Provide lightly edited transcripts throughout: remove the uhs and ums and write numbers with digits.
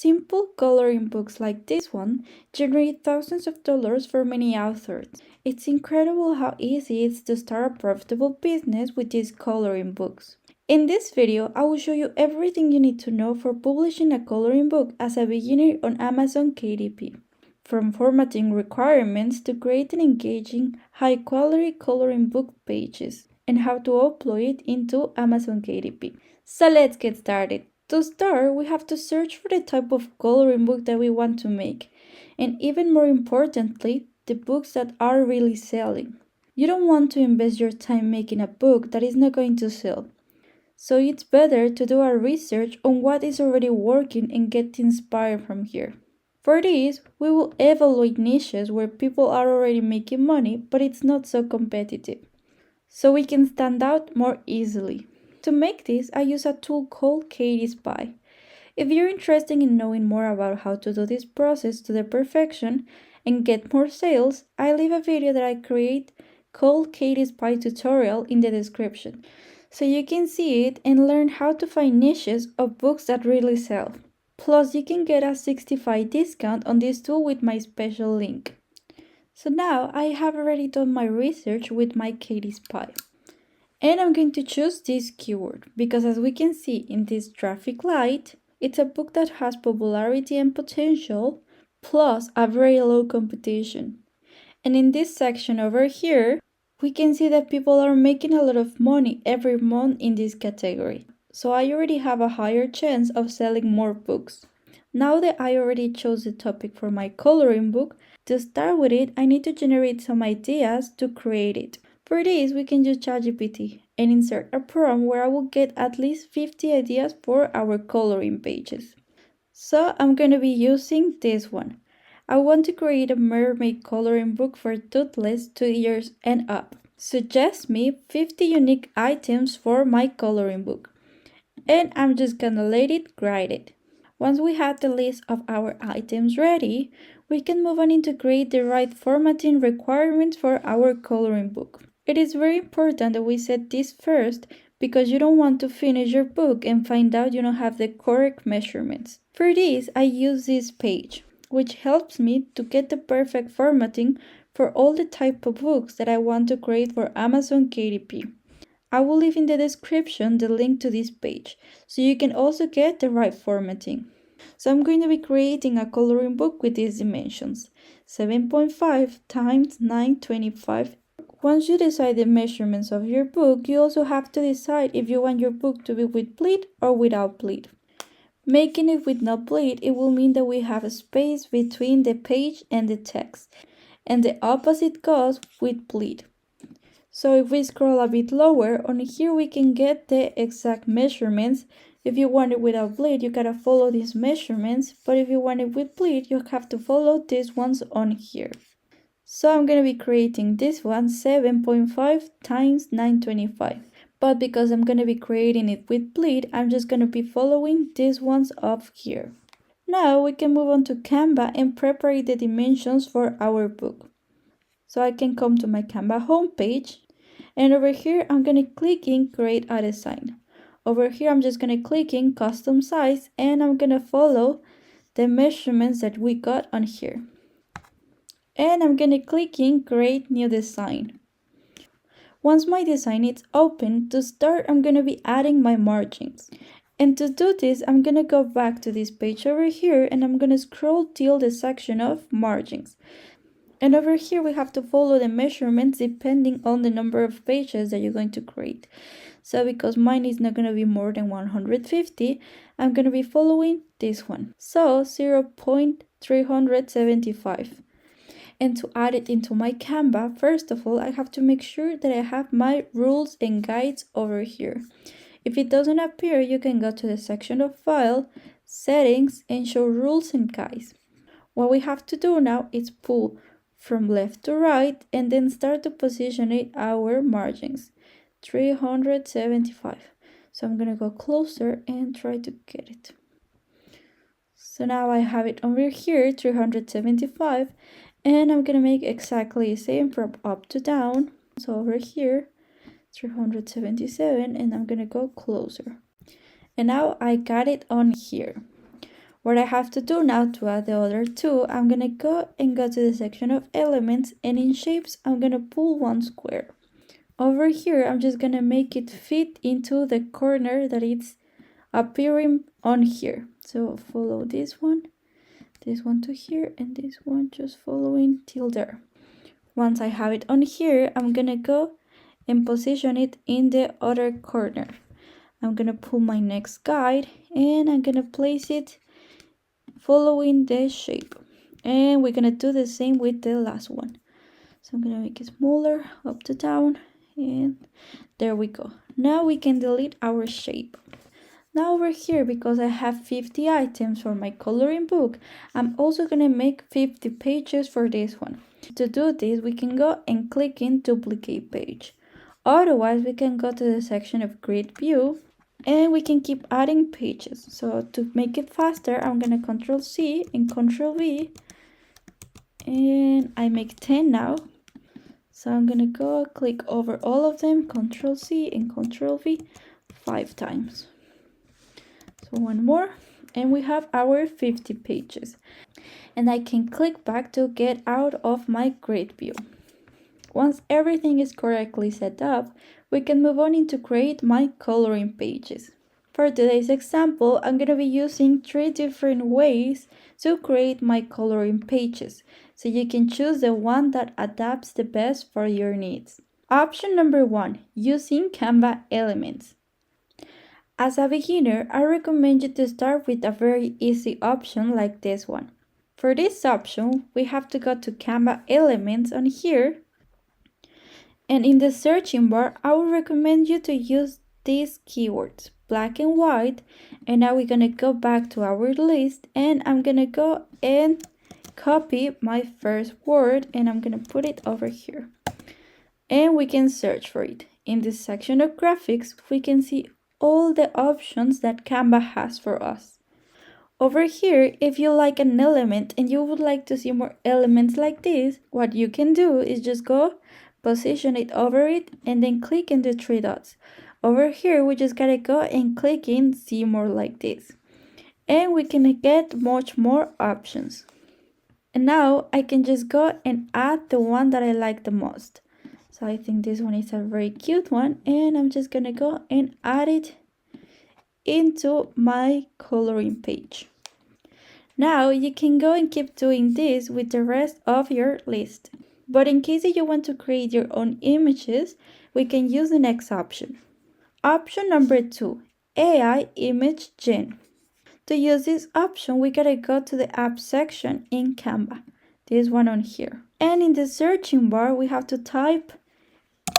Simple coloring books like this one generate thousands of dollars for many authors. It's incredible how easy it is to start a profitable business with these coloring books. In this video, I will show you everything you need to know for publishing a coloring book as a beginner on Amazon KDP. From formatting requirements to creating engaging, high-quality coloring book pages, and how to upload it into Amazon KDP. So let's get started. To start, we have to search for the type of coloring book that we want to make, and even more importantly, the books that are really selling. You don't want to invest your time making a book that is not going to sell. So it's better to do our research on what is already working and get inspired from here. For this, we will evaluate niches where people are already making money, but it's not so competitive, so we can stand out more easily. To make this, I use a tool called Katie's Pie. If you're interested in knowing more about how to do this process to the perfection and get more sales, I leave a video that I create called Katie's Pie tutorial in the description, so you can see it and learn how to find niches of books that really sell. Plus, you can get a 65% discount on this tool with my special link. So now I have already done my research with my Katie's Pie. And I'm going to choose this keyword because, as we can see in this traffic light, it's a book that has popularity and potential, plus a very low competition. And in this section over here, we can see that people are making a lot of money every month in this category. So I already have a higher chance of selling more books. Now that I already chose the topic for my coloring book, to start with it, I need to generate some ideas to create it. For this, we can use ChatGPT and insert a prompt where I will get at least 50 ideas for our coloring pages. So I'm going to be using this one. I want to create a mermaid coloring book for toothless 2 years and up. Suggest me 50 unique items for my coloring book. And I'm just gonna let it write it. Once we have the list of our items ready, we can move on to create the right formatting requirements for our coloring book. It is very important that we set this first because you don't want to finish your book and find out you don't have the correct measurements. For this, I use this page, which helps me to get the perfect formatting for all the type of books that I want to create for Amazon KDP. I will leave in the description the link to this page, so you can also get the right formatting. So I'm going to be creating a coloring book with these dimensions, 7.5 times 925. Once you decide the measurements of your book, you also have to decide if you want your book to be with pleat or without pleat. Making it with no pleat, it will mean that we have a space between the page and the text, and the opposite goes with pleat. So if we scroll a bit lower, on here we can get the exact measurements. If you want it without pleat, you gotta follow these measurements, but if you want it with pleat, you have to follow these ones on here. So I'm gonna be creating this one, 7.5 times 925. But because I'm gonna be creating it with pleat, I'm just gonna be following these ones up here. Now we can move on to Canva and prepare the dimensions for our book. So I can come to my Canva homepage, and over here I'm going to click in create a design. Over here I'm just going to click in custom size, and I'm going to follow the measurements that we got on here. And I'm going to click in create new design. Once my design is open, to start I'm going to be adding my margins. And to do this, I'm going to go back to this page over here, and I'm going to scroll till the section of margins. And over here, we have to follow the measurements depending on the number of pages that you're going to create. So because mine is not going to be more than 150, I'm going to be following this one. So 0.375. And to add it into my Canva, first of all, I have to make sure that I have my rules and guides over here. If it doesn't appear, you can go to the section of File, Settings, and show Rules and Guides. What we have to do now is pull from left to right and then start to position it our margins, 375. So I'm gonna go closer and try to get it. So now I have it over here, 375, and I'm gonna make exactly the same from up to down. So over here, 377, and I'm gonna go closer. And now I got it on here. What I have to do now to add the other two, I'm gonna go to the section of elements, and in shapes, I'm gonna pull one square. Over here, I'm just gonna make it fit into the corner that it's appearing on here. So follow this one to here, and this one just following till there. Once I have it on here, I'm gonna go and position it in the other corner. I'm gonna pull my next guide, and I'm gonna place it following the shape. And we're gonna do the same with the last one. So I'm gonna make it smaller, up to down, and there we go. Now we can delete our shape. Now over here, because I have 50 items for my coloring book, I'm also gonna make 50 pages for this one. To do this, we can go and click in duplicate page. Otherwise, we can go to the section of grid view, and we can keep adding pages. So to make it faster, I'm gonna Control C and Control V, and I make 10 now. So I'm gonna go click over all of them, Control C and Control V 5 times. So one more, and we have our 50 pages. And I can click back to get out of my grid view. Once everything is correctly set up, we can move on into create my coloring pages. For today's example, I'm going to be using 3 different ways to create my coloring pages, so you can choose the one that adapts the best for your needs. Option number 1, using Canva elements. As a beginner, I recommend you to start with a very easy option like this one. For this option, we have to go to Canva elements on here. And in the searching bar, I would recommend you to use these keywords, black and white. And now we're gonna go back to our list, and I'm gonna go and copy my first word, and I'm gonna put it over here. And we can search for it. In this section of graphics, we can see all the options that Canva has for us. Over here, if you like an element and you would like to see more elements like this, what you can do is just go position it over it, and then click in the 3 dots. Over here, we just gotta go and click in see more like this. And we can get much more options. And now I can just go and add the one that I like the most. So I think this one is a very cute one, and I'm just gonna go and add it into my coloring page. Now you can go and keep doing this with the rest of your list. But in case you want to create your own images, we can use the next option. Option number 2, AI Image Gen. To use this option, we gotta go to the app section in Canva, this one on here. And in the searching bar, we have to type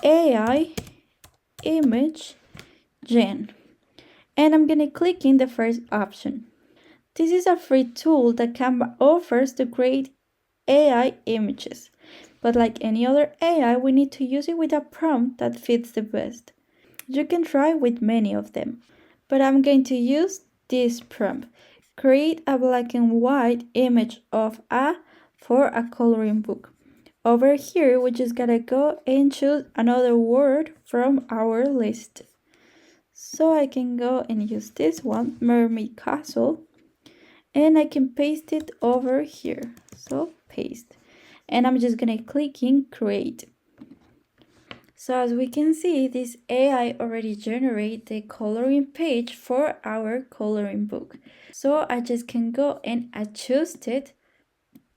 AI Image Gen. And I'm gonna click in the first option. This is a free tool that Canva offers to create AI images. But like any other AI, we need to use it with a prompt that fits the best. You can try with many of them, but I'm going to use this prompt. Create a black and white image of for a coloring book. Over here, we just gotta go and choose another word from our list. So I can go and use this one, Mermaid Castle, and I can paste it over here. So paste. And I'm just gonna click in create. So as we can see, this AI already generated the coloring page for our coloring book. So I just can go and adjust it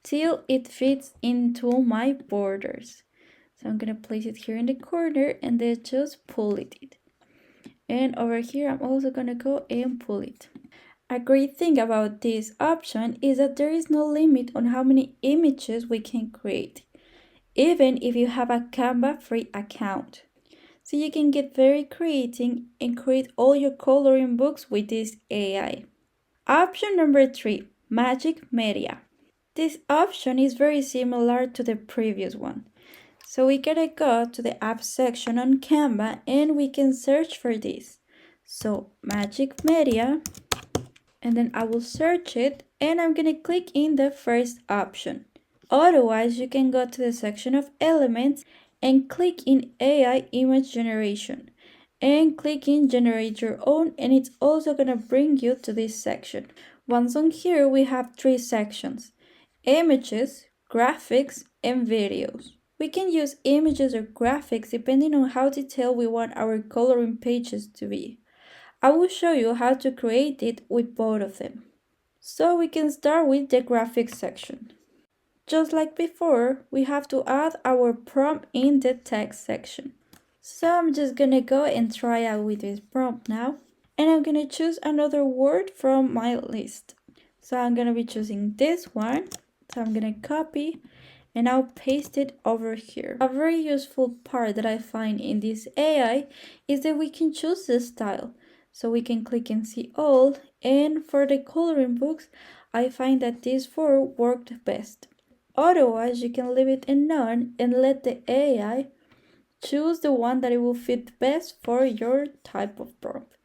till it fits into my borders. So I'm gonna place it here in the corner and then just pull it. And over here, I'm also gonna go and pull it. A great thing about this option is that there is no limit on how many images we can create, even if you have a Canva free account. So you can get very creative and create all your coloring books with this AI. Option number 3, Magic Media. This option is very similar to the previous one. So we gotta go to the app section on Canva, and we can search for this. So Magic Media, and then I will search it, and I'm gonna click in the first option. Otherwise, you can go to the section of elements and click in AI image generation, and click in generate your own, and it's also gonna bring you to this section. Once on here, we have three sections: images, graphics, and videos. We can use images or graphics depending on how detailed we want our coloring pages to be. I will show you how to create it with both of them. So we can start with the graphics section. Just like before, we have to add our prompt in the text section. So I'm just gonna go and try out with this prompt now. And I'm gonna choose another word from my list. So I'm gonna be choosing this one. So I'm gonna copy and I'll paste it over here. A very useful part that I find in this AI is that we can choose the style. So we can click and see all, and for the coloring books, I find that these four worked best. Otherwise, you can leave it in none and let the AI choose the one that it will fit best for your type of prompt.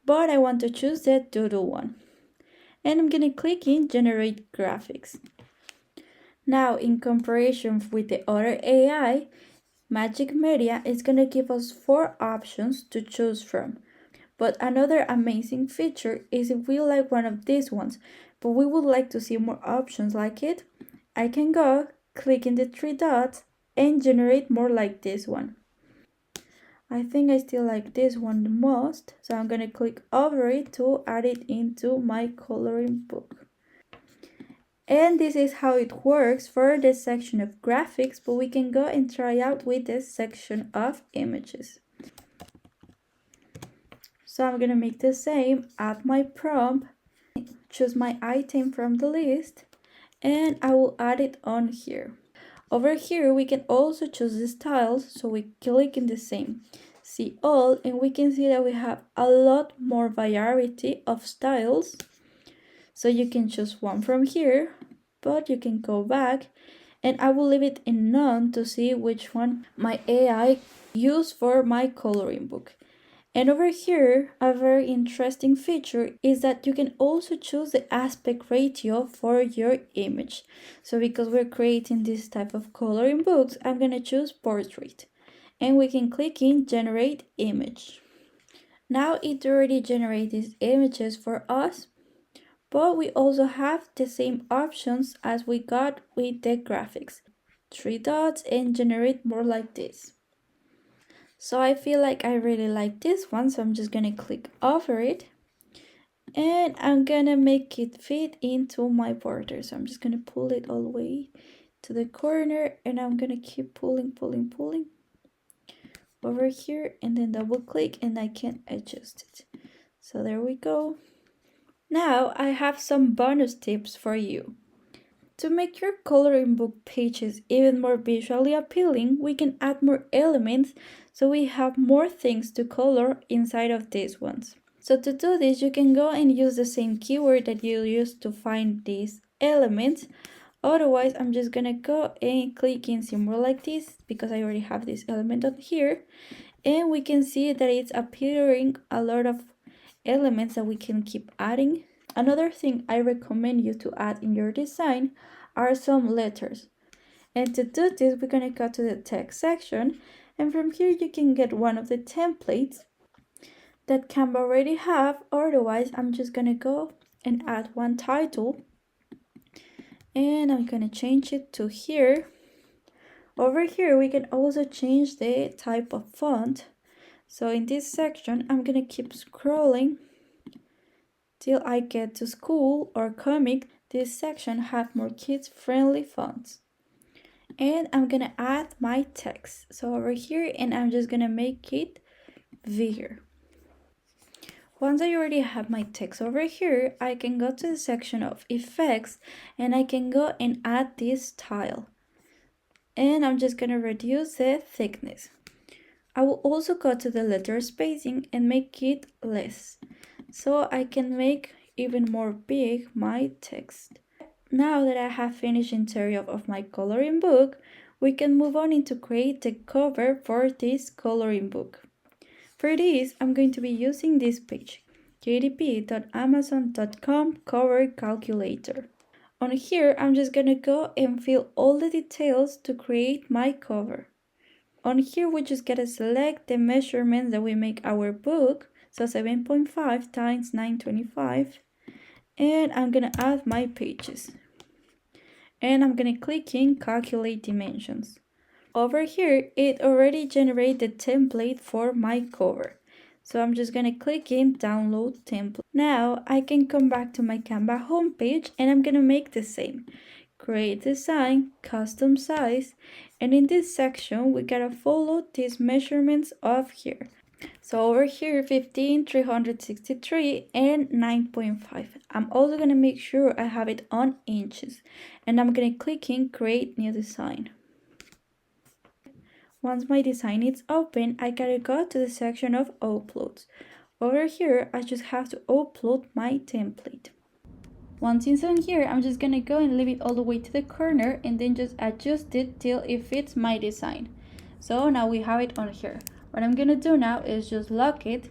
But I want to choose the doodle one. And I'm gonna click in generate graphics. Now, in comparison with the other AI, Magic Media is gonna give us four options to choose from. But another amazing feature is if we like one of these ones, but we would like to see more options like it, I can go, click in the three dots, and generate more like this one. I think I still like this one the most, so I'm gonna click over it to add it into my coloring book. And this is how it works for the section of graphics, but we can go and try out with this section of images. So I'm gonna make the same, add my prompt, choose my item from the list, and I will add it on here. Over here, we can also choose the styles, so we click in the same, see all, and we can see that we have a lot more variety of styles. So you can choose one from here, but you can go back, and I will leave it in none to see which one my AI used for my coloring book. And over here, a very interesting feature is that you can also choose the aspect ratio for your image. So because we're creating this type of coloring books, I'm gonna choose portrait. And we can click in generate image. Now it already generated images for us, but we also have the same options as we got with the graphics. Three dots and generate more like this. So I feel like I really like this one, so I'm just gonna click over it and I'm gonna make it fit into my border. So I'm just gonna pull it all the way to the corner and I'm gonna keep pulling over here and then double click and I can adjust it. So there we go. Now I have some bonus tips for you. To make your coloring book pages even more visually appealing, we can add more elements so we have more things to color inside of these ones. So to do this, you can go and use the same keyword that you used to find these elements. Otherwise, I'm just gonna go and click in symbol like this because I already have this element on here. And we can see that it's appearing a lot of elements that we can keep adding. Another thing I recommend you to add in your design are some letters. And to do this, we're gonna go to the text section, and from here you can get one of the templates that Canva already have. Otherwise, I'm just gonna go and add one title, and I'm gonna change it to here. Over here, we can also change the type of font. So in this section, I'm gonna keep scrolling till I get to school or comic. This section have more kids-friendly fonts. And I'm gonna add my text. So over here, and I'm just gonna make it bigger. Once I already have my text over here, I can go to the section of effects and I can go and add this tile. And I'm just gonna reduce the thickness. I will also go to the letter spacing and make it less, so I can make even more big my text. Now that I have finished interior of my coloring book, we can move on into create the cover for this coloring book. For this, I'm going to be using this page, kdp.amazon.com cover calculator. On here, I'm just gonna go and fill all the details to create my cover. On here, we just gotta select the measurements that we make our book, so 7.5 times 925, And I'm gonna add my pages. And I'm gonna click in calculate dimensions. Over here, it already generated the template for my cover. So I'm just gonna click in download template. Now I can come back to my Canva homepage and I'm gonna make the same. Create design, custom size, and in this section we gotta follow these measurements of here. So over here 15, 363 and 9.5. I'm also gonna make sure I have it on inches and I'm gonna click in create new design. Once my design is open, I gotta go to the section of uploads. Over here, I just have to upload my template. Once it's on here, I'm just gonna go and leave it all the way to the corner and then just adjust it till it fits my design. So now we have it on here. What I'm gonna do now is just lock it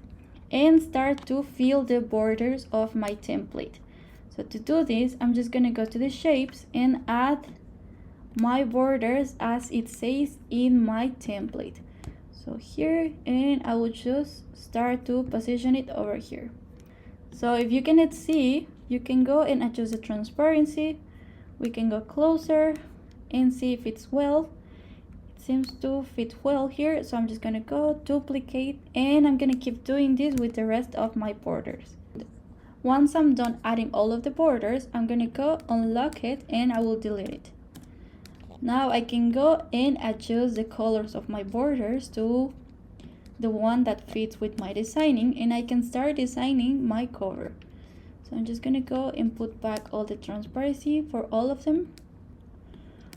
and start to fill the borders of my template. So to do this, I'm just gonna go to the shapes and add my borders as it says in my template. So here, and I will just start to position it over here. So if you cannot see, you can go and adjust the transparency. We can go closer and see if it's well. It seems to fit well here, so I'm just gonna go duplicate and I'm gonna keep doing this with the rest of my borders. Once I'm done adding all of the borders, I'm gonna go unlock it and I will delete it. Now I can go and adjust the colors of my borders to the one that fits with my designing and I can start designing my cover. So I'm just gonna go and put back all the transparency for all of them.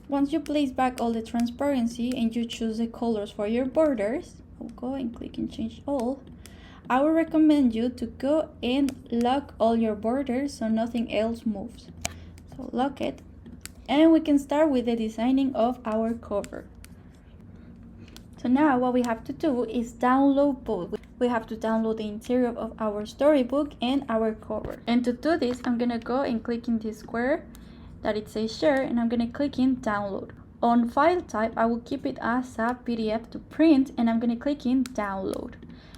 Once you place back all the transparency and you choose the colors for your borders, I'll go and click and change all. I would recommend you to go and lock all your borders so nothing else moves. So lock it. And we can start with the designing of our cover. So now what we have to do is download both. We have to download the interior of our storybook and our cover. And to do this, I'm gonna go and click in this square that it says share and I'm gonna click in download. On file type, I will keep it as a PDF to print and I'm gonna click in download.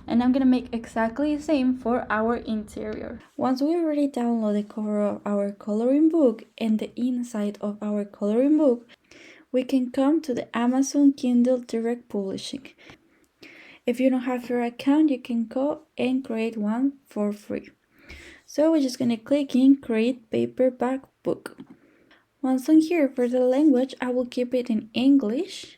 And I'm gonna make exactly the same for our interior. Once we already download the cover of our coloring book and the inside of our coloring book, we can come to the Amazon Kindle Direct Publishing. If you don't have your account, you can go and create one for free. So we're just gonna click in create paperback book. Once on here, for the language, I will keep it in English.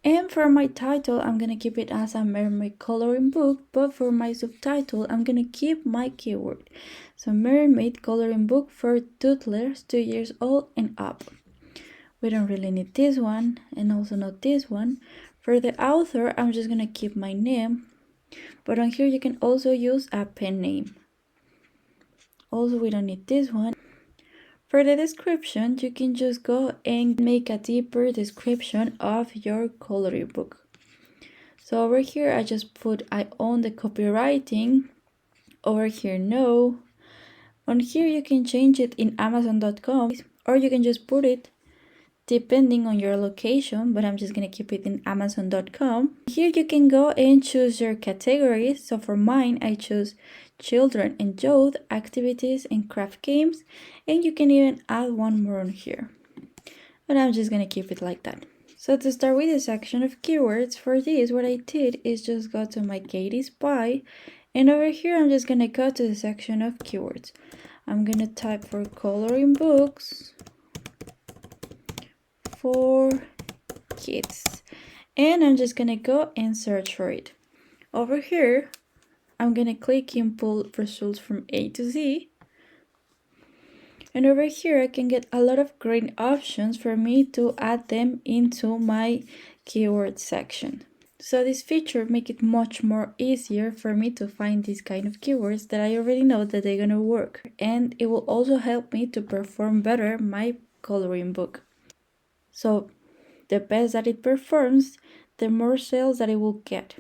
And for my title, I'm gonna keep it as a mermaid coloring book, but for my subtitle, I'm gonna keep my keyword. So mermaid coloring book for toddlers 2 years old and up. We don't really need this one, and also not this one. For the author, I'm just gonna keep my name, but on here you can also use a pen name. Also, we don't need this one. For the description, you can just go and make a deeper description of your coloring book. So over here, I just put I own the copywriting. Over here, no. On here, you can change it in Amazon.com or you can just put it depending on your location, but I'm just gonna keep it in Amazon.com. Here you can go and choose your categories. So for mine, I choose children and youth, activities and craft games, and you can even add one more on here. But I'm just gonna keep it like that. So to start with the section of keywords, for this, what I did is just go to my Katie's Pie, and over here, I'm just gonna go to the section of keywords. I'm gonna type for coloring books for kids and I'm just gonna go and search for it. Over here I'm gonna click in pull results from A to Z, and over here I can get a lot of great options for me to add them into my keyword section. So this feature make it much more easier for me to find these kind of keywords that I already know that they're gonna work, and it will also help me to perform better my coloring book. So the best that it performs, the more sales that it will get.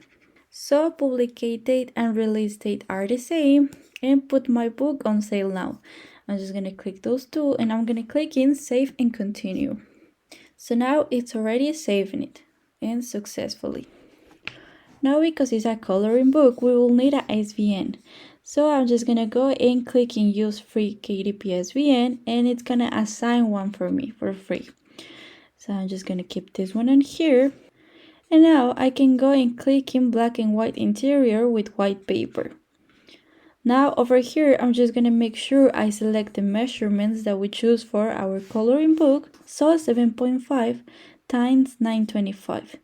So publicate date and release date are the same, and put my book on sale now. I'm just gonna click those two and I'm gonna click in save and continue. So now it's already saving it and successfully. Now because it's a coloring book, we will need a ISBN. So I'm just gonna go and click in use free KDP SVN, and it's gonna assign one for me for free. So I'm just gonna keep this one on here. And now I can go and click in black and white interior with white paper. Now over here, I'm just gonna make sure I select the measurements that we choose for our coloring book. So 7.5 times 925.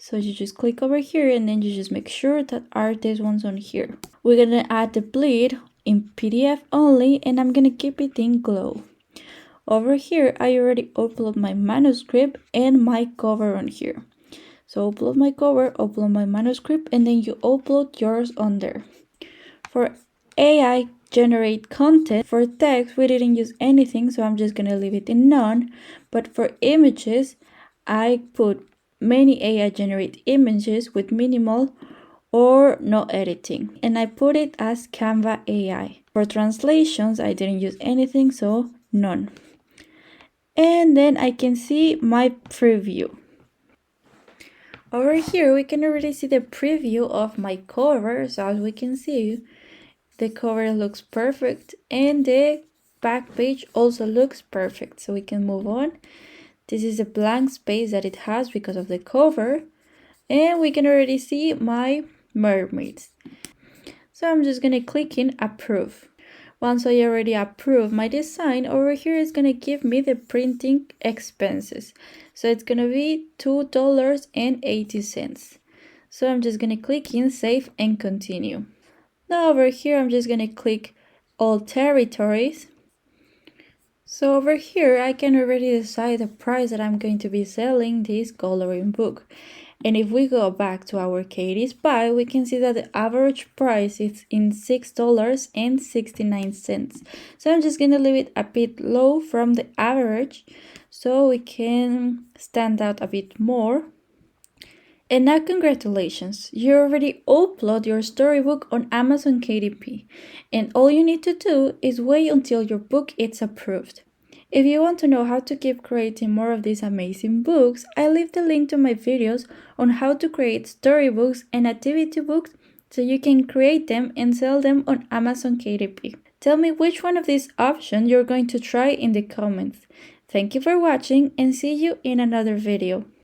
So you just click over here and then you just make sure that are these ones on here. We're gonna add the bleed in PDF only, and I'm gonna keep it in glow. Over here, I already upload my manuscript and my cover on here. So upload my cover, upload my manuscript, and then you upload yours on there. For AI generate content, for text, we didn't use anything, so I'm just gonna leave it in none. But for images, I put many AI generate images with minimal or no editing, and I put it as Canva AI. For translations, I didn't use anything, so none. And then I can see my preview. Over here, we can already see the preview of my cover. So as we can see, the cover looks perfect and the back page also looks perfect. So we can move on. This is a blank space that it has because of the cover. And we can already see my mermaids. So I'm just gonna click in approve. Once I already approve my design, over here is gonna give me the printing expenses. So it's gonna be $2.80. So I'm just gonna click in save and continue. Now over here, I'm just gonna click all territories. So over here, I can already decide the price that I'm going to be selling this coloring book. And if we go back to our Katie's Buy, we can see that the average price is in $6.69. So I'm just gonna leave it a bit low from the average so we can stand out a bit more. And now congratulations, you already upload your storybook on Amazon KDP, and all you need to do is wait until your book is approved. If you want to know how to keep creating more of these amazing books, I leave the link to my videos on how to create storybooks and activity books so you can create them and sell them on Amazon KDP. Tell me which one of these options you're going to try in the comments. Thank you for watching and see you in another video.